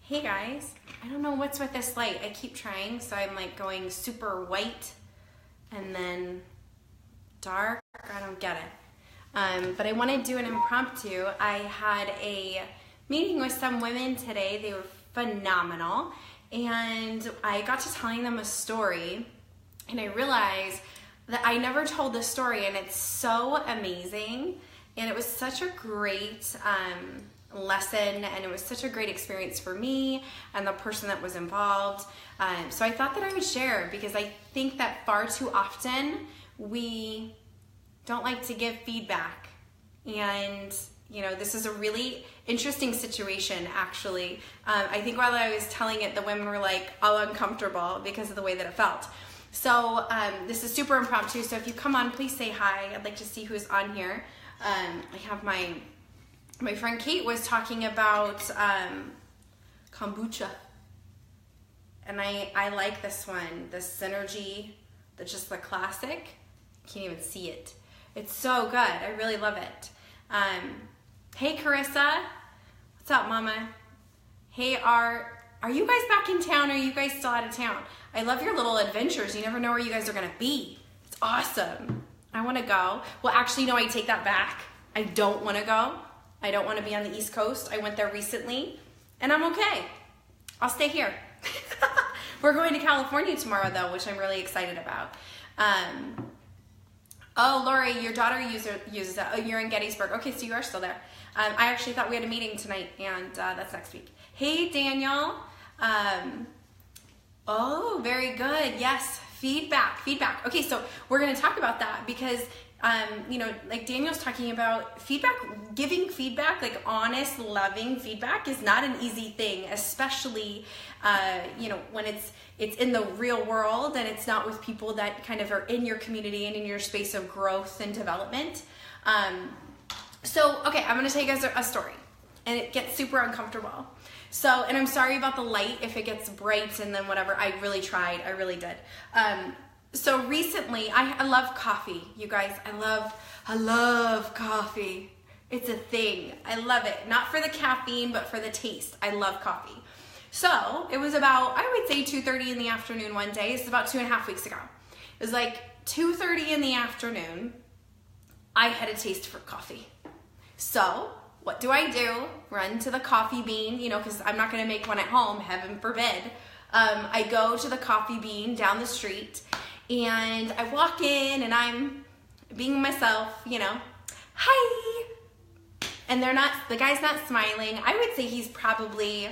Hey guys, I don't know what's with this light. I keep trying, so I'm like going super white and then dark. I don't get it. But I want to do an impromptu. I had a meeting with some women today. They were phenomenal. And I got to telling them a story, and I realized that I never told this story, and it's so amazing. And it was such a great lesson, and it was such a great experience for me and the person that was involved. So I thought that I would share, because I think that far too often we don't like to give feedback. And you know, this is a really interesting situation, actually. I think while I was telling it, the women were like all uncomfortable because of the way that it felt. So this is super impromptu, so if you come on, please say hi. I'd like to see who's on here. I have my friend Kate was talking about kombucha. And I like this one, the Synergy, just the classic. Can't even see it. It's so good. I really love it. Hey Carissa, what's up, Mama? Hey are you guys back in town, or are you guys still out of town? I love your little adventures. You never know where you guys are gonna be. It's awesome. I wanna go. Well, actually, no, I take that back. I don't wanna go. I don't wanna be on the East Coast. I went there recently, and I'm okay. I'll stay here. We're going to California tomorrow, though, which I'm really excited about. Oh, Lori, your daughter uses that. Oh, you're in Gettysburg. Okay, so you are still there. I actually thought we had a meeting tonight, and that's next week. Hey, Daniel. Oh, very good. Yes, feedback. Okay, so we're going to talk about that because, you know, like Daniel's talking about feedback, giving feedback, like honest, loving feedback is not an easy thing, especially, you know, when it's in the real world and it's not with people that kind of are in your community and in your space of growth and development. So, okay, I'm going to tell you guys a story, and it gets super uncomfortable. So, and I'm sorry about the light if it gets bright and then whatever. I really tried. I really did. So recently, I love coffee, you guys. I love coffee. It's a thing. I love it. Not for the caffeine, but for the taste. I love coffee. So it was about, I would say 2:30 in the afternoon one day. It's about 2.5 weeks ago. It was like 2:30 in the afternoon. I had a taste for coffee. So what do? Run to the coffee bean, you know, because I'm not going to make one at home, heaven forbid. I go to the coffee bean down the street, and I walk in, and I'm being myself, you know, hi. And the guy's not smiling. I would say he's probably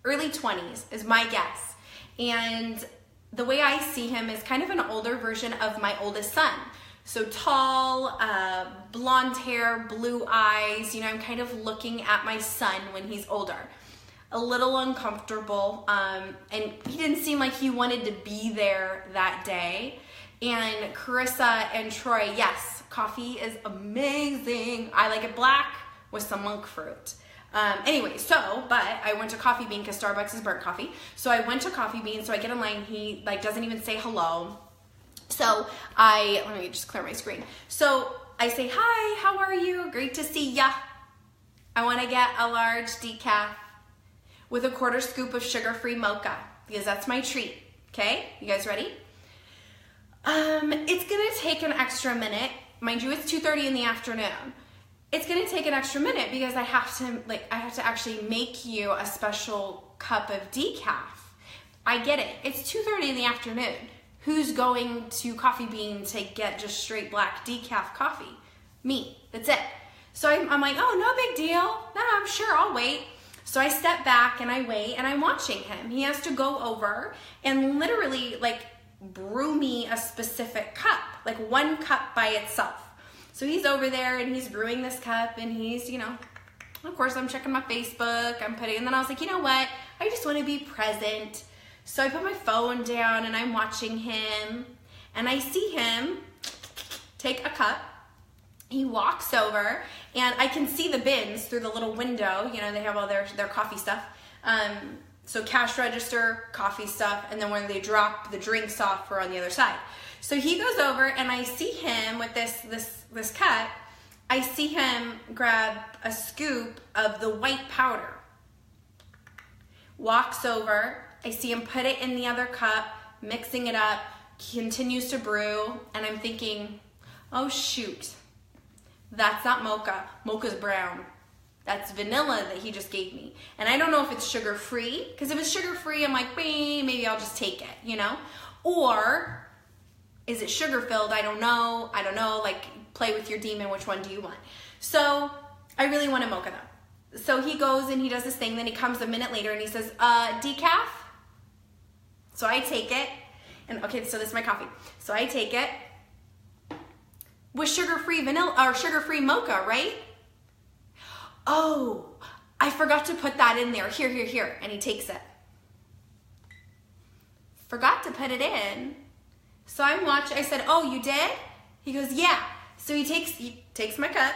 early 20s is my guess. And the way I see him is kind of an older version of my oldest son. So tall, blonde hair, blue eyes. You know, I'm kind of looking at my son when he's older. A little uncomfortable, and he didn't seem like he wanted to be there that day. And Carissa and Troy, yes, coffee is amazing. I like it black with some monk fruit. Anyway, but I went to Coffee Bean because Starbucks is burnt coffee. So I went to Coffee Bean, so I get in line. He like doesn't even say hello. So let me just clear my screen. So I say, hi, how are you? Great to see ya. I want to get a large decaf with a 1/4 scoop of sugar-free mocha, because that's my treat. Okay, you guys ready? It's gonna take an extra minute. Mind you, it's 2:30 in the afternoon. It's gonna take an extra minute because I have to actually make you a special cup of decaf. I get it. It's 2:30 in the afternoon. Who's going to Coffee Bean to get just straight black decaf coffee? Me. That's it. So I'm like, oh, no big deal. No, I'm sure I'll wait. So I step back and I wait, and I'm watching him. He has to go over and literally like brew me a specific cup, like one cup by itself. So he's over there and he's brewing this cup, and he's, you know, of course I'm checking my Facebook, and then I was like, you know what? I just want to be present. So I put my phone down and I'm watching him, and I see him take a cup. He walks over, and I can see the bins through the little window. You know, they have all their coffee stuff. So cash register, coffee stuff, and then when they drop the drinks off, we're on the other side. So he goes over, and I see him with this cup. I see him grab a scoop of the white powder, walks over. I see him put it in the other cup, mixing it up, continues to brew, and I'm thinking, oh shoot, that's not mocha. Mocha's brown. That's vanilla that he just gave me. And I don't know if it's sugar-free, because if it's sugar-free, I'm like, maybe I'll just take it, you know? Or is it sugar-filled? I don't know, like play with your demon, which one do you want? So I really want a mocha though. So he goes and he does this thing, then he comes a minute later and he says, decaf? So I take it, and okay, so this is my coffee. So I take it with sugar-free vanilla, or sugar-free mocha, right? Oh, I forgot to put that in there. Here. And he takes it. Forgot to put it in. So I'm watching, I said, oh, you did? He goes, yeah. So he takes my cup.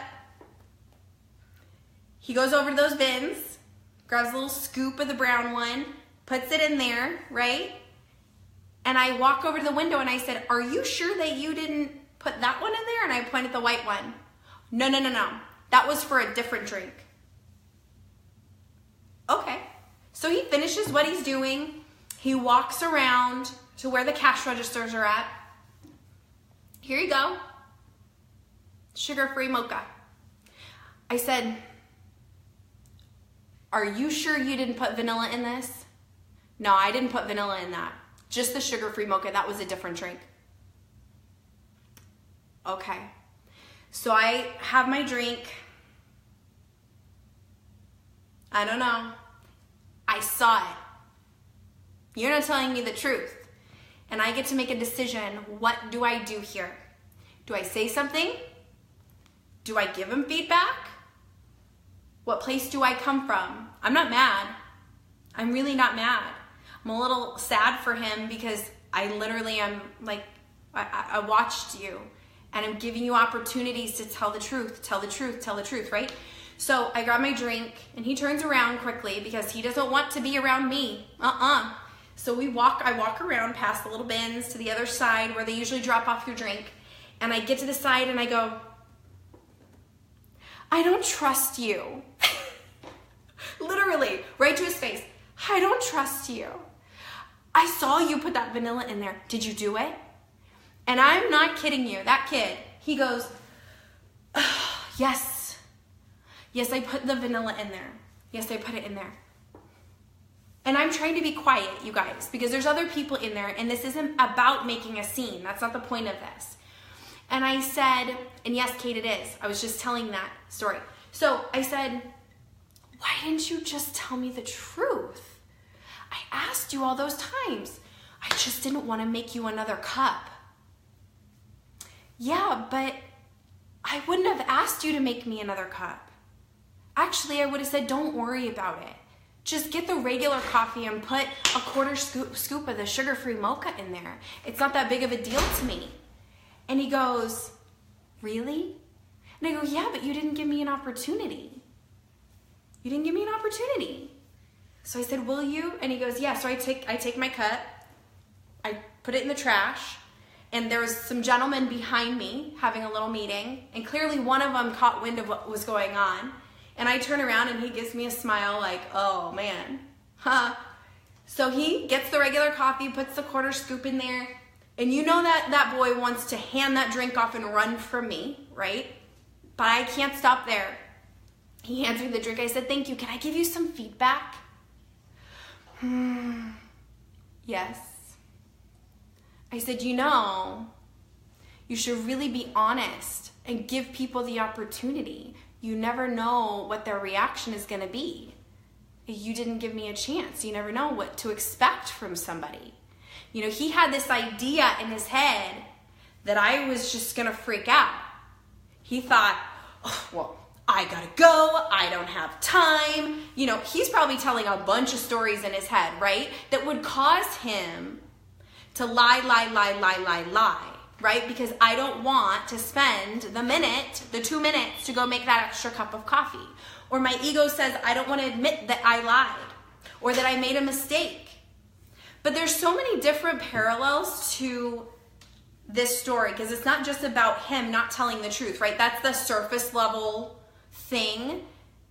He goes over to those bins, grabs a little scoop of the brown one, puts it in there, right? And I walk over to the window and I said, are you sure that you didn't put that one in there? And I pointed the white one. No. That was for a different drink. Okay. So he finishes what he's doing. He walks around to where the cash registers are at. Here you go. Sugar-free mocha. I said, are you sure you didn't put vanilla in this? No, I didn't put vanilla in that. Just the sugar-free mocha. That was a different drink. Okay. So I have my drink. I don't know. I saw it. You're not telling me the truth. And I get to make a decision. What do I do here? Do I say something? Do I give him feedback? What place do I come from? I'm not mad. I'm really not mad. I'm a little sad for him because I literally am like, I watched you. And I'm giving you opportunities to tell the truth, right? So I grab my drink and he turns around quickly because he doesn't want to be around me. So I walk around past the little bins to the other side where they usually drop off your drink. And I get to the side and I go, I don't trust you. Literally, right to his face. I don't trust you. I saw you put that vanilla in there. Did you do it? And I'm not kidding you. That kid, he goes, oh, yes. Yes, I put the vanilla in there. Yes, I put it in there. And I'm trying to be quiet, you guys, because there's other people in there, and this isn't about making a scene. That's not the point of this. And I said, and yes, Kate, it is. I was just telling that story. So I said, why didn't you just tell me the truth? I asked you all those times. I just didn't want to make you another cup. Yeah, but I wouldn't have asked you to make me another cup. Actually, I would have said, don't worry about it. Just get the regular coffee and put a quarter scoop of the sugar-free mocha in there. It's not that big of a deal to me. And he goes, really? And I go, yeah, but you didn't give me an opportunity. You didn't give me an opportunity. So I said, will you? And he goes, yeah. So I take my cup, I put it in the trash, and there was some gentlemen behind me having a little meeting, and clearly one of them caught wind of what was going on. And I turn around and he gives me a smile like, oh man, huh? So he gets the regular coffee, puts the quarter scoop in there, and you know that boy wants to hand that drink off and run from me, right? But I can't stop there. He hands me the drink. I said, thank you. Can I give you some feedback? Yes. I said, you know, you should really be honest and give people the opportunity. You never know what their reaction is going to be. You didn't give me a chance. You never know what to expect from somebody. You know, he had this idea in his head that I was just going to freak out. He thought, oh, well, I gotta go, I don't have time. You know, he's probably telling a bunch of stories in his head, right? That would cause him to lie, right? Because I don't want to spend the 2 minutes to go make that extra cup of coffee. Or my ego says, I don't want to admit that I lied or that I made a mistake. But there's so many different parallels to this story because it's not just about him not telling the truth, right? That's the surface level thing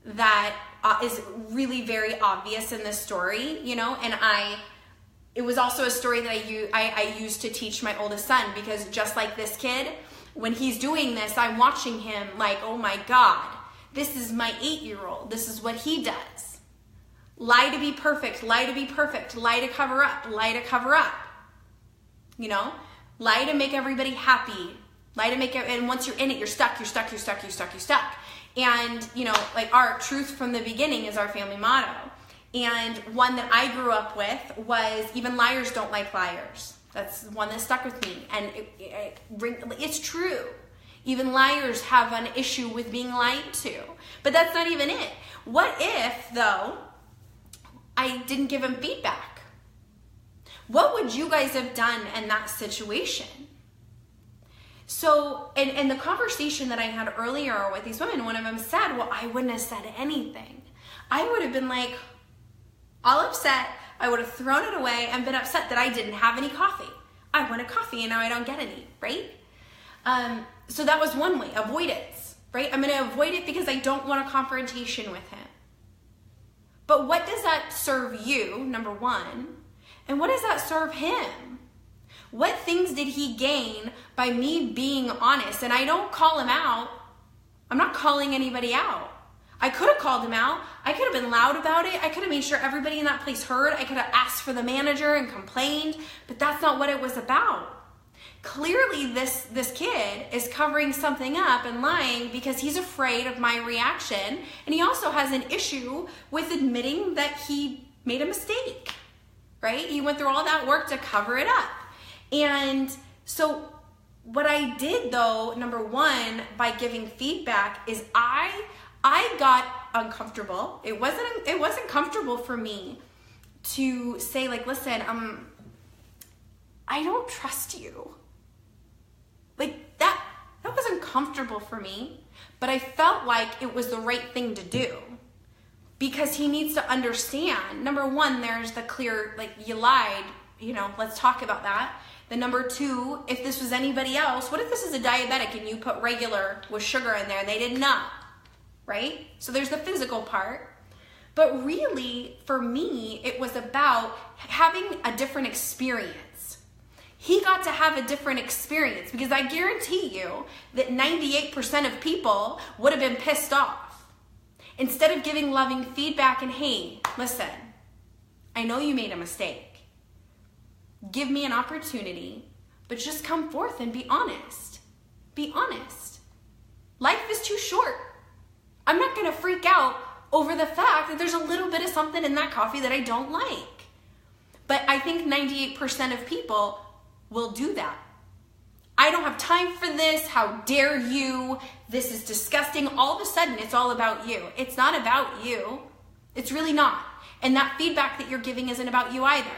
that is really very obvious in this story, you know, and it was also a story that I used to teach my oldest son, because just like this kid, when he's doing this, I'm watching him like, oh my God, this is my 8-year-old. This is what he does. Lie to be perfect, lie to be perfect, lie to cover up, lie to cover up. You know, lie to make everybody happy, lie to make it, and once you're in it, you're stuck, you're stuck, you're stuck, you're stuck, you're stuck. And, you know, like our truth from the beginning is our family motto. And one that I grew up with was, even liars don't like liars. That's one that stuck with me. And it's true. Even liars have an issue with being lied to. But that's not even it. What if, though, I didn't give him feedback? What would you guys have done in that situation? So, in the conversation that I had earlier with these women, one of them said, well, I wouldn't have said anything. I would have been like, all upset. I would have thrown it away and been upset that I didn't have any coffee. I wanted coffee and now I don't get any, right? So that was one way, avoidance, right? I'm going to avoid it because I don't want a confrontation with him. But what does that serve you, number one? And what does that serve him? What things did he gain by me being honest? And I don't call him out. I'm not calling anybody out. I could have called him out. I could have been loud about it. I could have made sure everybody in that place heard. I could have asked for the manager and complained, but that's not what it was about. Clearly, this kid is covering something up and lying because he's afraid of my reaction, and he also has an issue with admitting that he made a mistake, right? He went through all that work to cover it up. And so what I did, though, number one, by giving feedback, is I got uncomfortable. It wasn't comfortable for me to say, like, listen, I don't trust you. Like, that wasn't comfortable for me, but I felt like it was the right thing to do, because he needs to understand, number one, there's the clear, like, you lied, you know, let's talk about that. Then number two, if this was anybody else, what if this is a diabetic and you put regular with sugar in there and they did not, right? So there's the physical part. But really, for me, it was about having a different experience. He got to have a different experience, because I guarantee you that 98% of people would have been pissed off. Instead of giving loving feedback and, hey, listen, I know you made a mistake. Give me an opportunity, but just come forth and be honest. Be honest. Life is too short. I'm not going to freak out over the fact that there's a little bit of something in that coffee that I don't like. But I think 98% of people will do that. I don't have time for this. How dare you? This is disgusting. All of a sudden, it's all about you. It's not about you. It's really not. And that feedback that you're giving isn't about you either.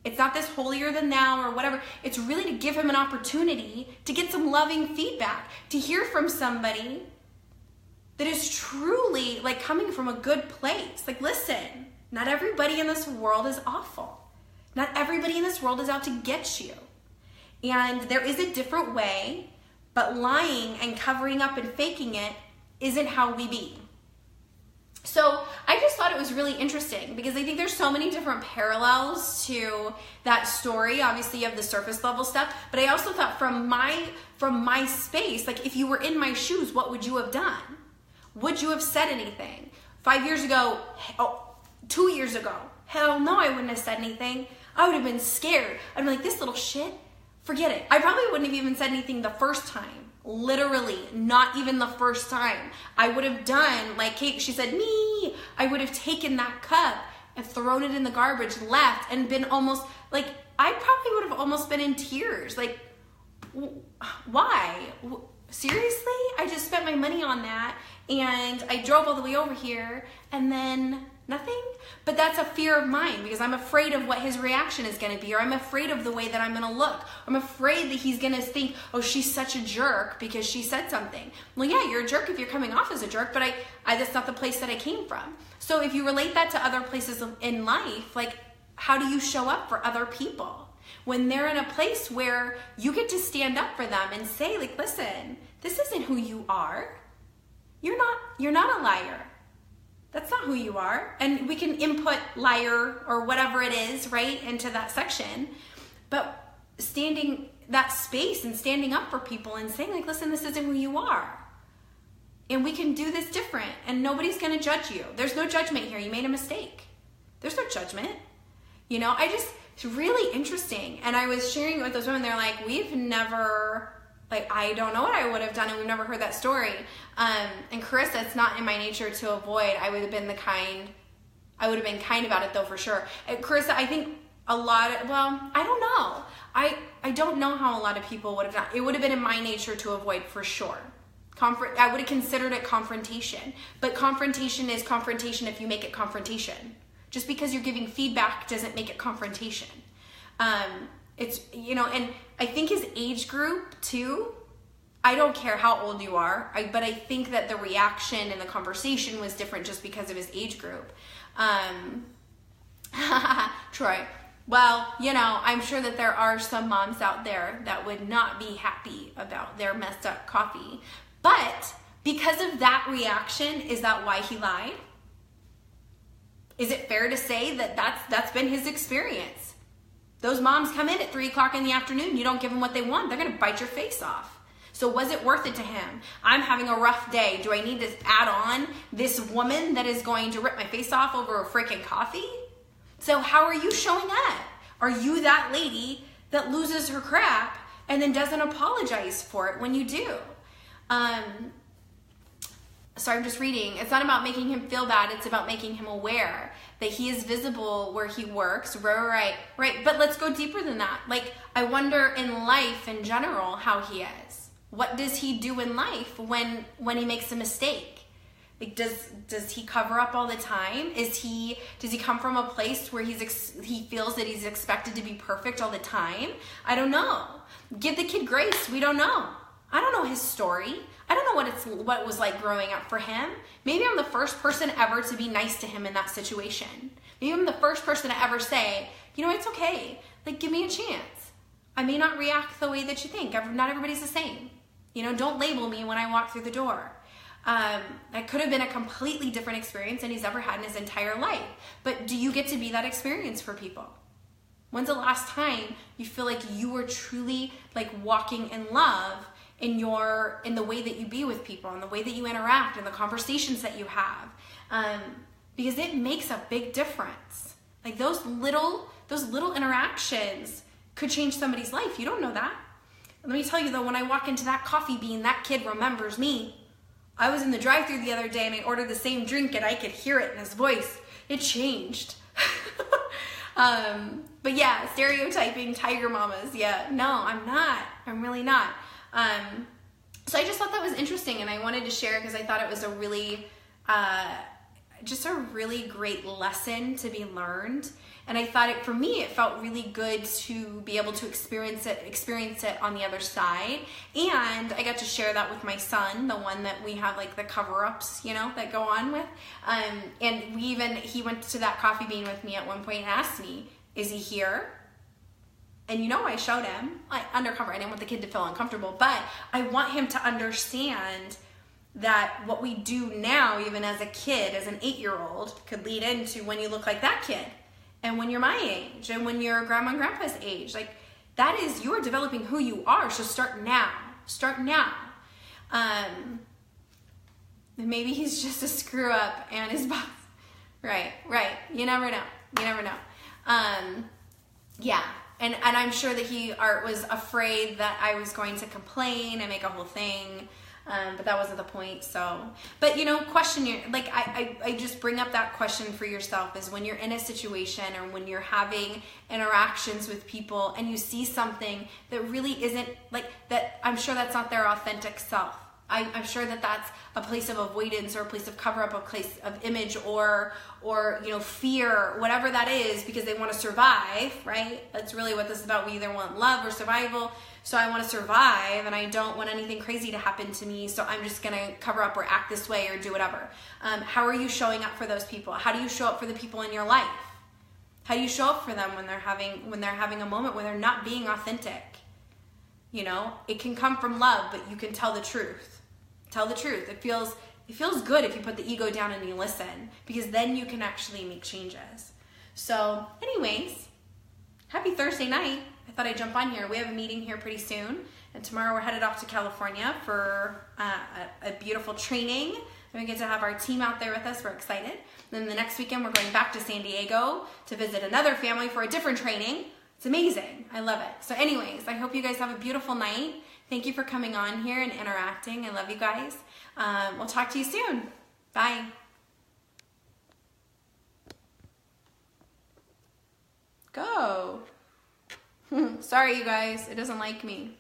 It's not this holier than thou or whatever. It's really to give him an opportunity to get some loving feedback, to hear from somebody that is truly, like, coming from a good place. Like, listen, not everybody in this world is awful. Not everybody in this world is out to get you. And there is a different way, but lying and covering up and faking it isn't how we be. So I just thought it was really interesting, because I think there's so many different parallels to that story. Obviously, you have the surface level stuff, but I also thought from my space, like, if you were in my shoes, what would you have done? Would you have said anything? 5 years ago, 2 years ago, hell no, I wouldn't have said anything. I would have been scared. I'd be like, this little shit, forget it. I probably wouldn't have even said anything the first time. Literally, not even the first time. I would have done, like Kate, she said, me. I would have taken that cup and thrown it in the garbage, left, and been almost, like, I probably would have almost been in tears. Like, why? Seriously? I just spent my money on that, and I drove all the way over here, and then nothing? But that's a fear of mine, because I'm afraid of what his reaction is going to be, or I'm afraid of the way that I'm going to look. I'm afraid that he's going to think, oh, she's such a jerk because she said something. Well, yeah, you're a jerk if you're coming off as a jerk, but I that's not the place that I came from. So if you relate that to other places in life, like, how do you show up for other people when they're in a place where you get to stand up for them and say, like, listen, this isn't who you are. You're not a liar. That's not who you are. And we can input liar or whatever it is, right, into that section. But standing that space and standing up for people and saying, like, listen, this isn't who you are. And we can do this different, and nobody's going to judge you. There's no judgment here. You made a mistake. There's no judgment. You know, it's really interesting. And I was sharing it with those women. They're like, we've never, like, I don't know what I would have done, and we've never heard that story. And Carissa, it's not in my nature to avoid. I would have been kind about it though, for sure. And Carissa, I think I don't know. I don't know how a lot of people would have done. It would have been in my nature to avoid, for sure. I would have considered it confrontation. But confrontation is confrontation if you make it confrontation. Just because you're giving feedback doesn't make it confrontation. It's, you know, and I think his age group too, I don't care how old you are, but I think that the reaction and the conversation was different just because of his age group. Troy. Well, you know, I'm sure that there are some moms out there that would not be happy about their messed up coffee. But because of that reaction, is that why he lied? Is it fair to say that that's been his experience? Those moms come in at 3 o'clock in the afternoon. You don't give them what they want. They're going to bite your face off. So was it worth it to him? I'm having a rough day. Do I need to add on this woman that is going to rip my face off over a freaking coffee? So how are you showing up? Are you that lady that loses her crap and then doesn't apologize for it when you do? Sorry, I'm just reading. It's not about making him feel bad. It's about making him aware that he is visible where he works. Right. But let's go deeper than that. Like, I wonder in life in general how he is. What does he do in life when he makes a mistake? Like, does he cover up all the time? Does he come from a place where he feels that he's expected to be perfect all the time? I don't know. Give the kid grace. We don't know. I don't know his story. I don't know what it was like growing up for him. Maybe I'm the first person ever to be nice to him in that situation. Maybe I'm the first person to ever say, you know, it's okay. Like, give me a chance. I may not react the way that you think. Not everybody's the same. You know, don't label me when I walk through the door. That could have been a completely different experience than he's ever had in his entire life. But do you get to be that experience for people? When's the last time you feel like you were truly like walking in love in the way that you be with people, in the way that you interact, in the conversations that you have? Because it makes a big difference. Like those little interactions could change somebody's life. You don't know that. Let me tell you though, when I walk into that coffee bean, that kid remembers me. I was in the drive-thru the other day and I ordered the same drink and I could hear it in his voice. It changed. But yeah, stereotyping tiger mamas. Yeah, no, I'm not. I'm really not. So I just thought that was interesting and I wanted to share because I thought it was a really, just a really great lesson to be learned. And I thought for me, it felt really good to be able to experience it on the other side. And I got to share that with my son, the one that we have like the cover-ups, you know, that go on with. And he went to that coffee bean with me at one point and asked me, is he here? And you know, I showed him, like undercover. I didn't want the kid to feel uncomfortable, but I want him to understand that what we do now, even as a kid, as an 8-year-old, could lead into when you look like that kid. And when you're my age, and when you're grandma and grandpa's age, like that is, you are developing who you are. So start now. Start now. Maybe he's just a screw up and his boss. Right. You never know. Yeah. And I'm sure that he was afraid that I was going to complain and make a whole thing. But that wasn't the point. So, but you know, question your, like, I just bring up that question for yourself is when you're in a situation or when you're having interactions with people and you see something that really isn't like that, I'm sure that's not their authentic self. I'm sure that that's a place of avoidance or a place of cover up, a place of image or, you know, fear, whatever that is, because they want to survive, right? That's really what this is about. We either want love or survival. So I want to survive and I don't want anything crazy to happen to me. So I'm just going to cover up or act this way or do whatever. How are you showing up for those people? How do you show up for the people in your life? How do you show up for them when they're having a moment where they're not being authentic? You know, it can come from love, but you can tell the truth. Tell the truth. It feels it feels good if you put the ego down and you listen, because then you can actually make changes. So anyways, happy Thursday night. I thought I'd jump on here. We have a meeting here pretty soon, and tomorrow we're headed off to California for a beautiful training. And we get to have our team out there with us. We're excited. Then the next weekend we're going back to San Diego to visit another family for a different training. It's amazing. I love it. So anyways, I hope you guys have a beautiful night. Thank you for coming on here and interacting. I love you guys. We'll talk to you soon. Bye. Go. Sorry, you guys. It doesn't like me.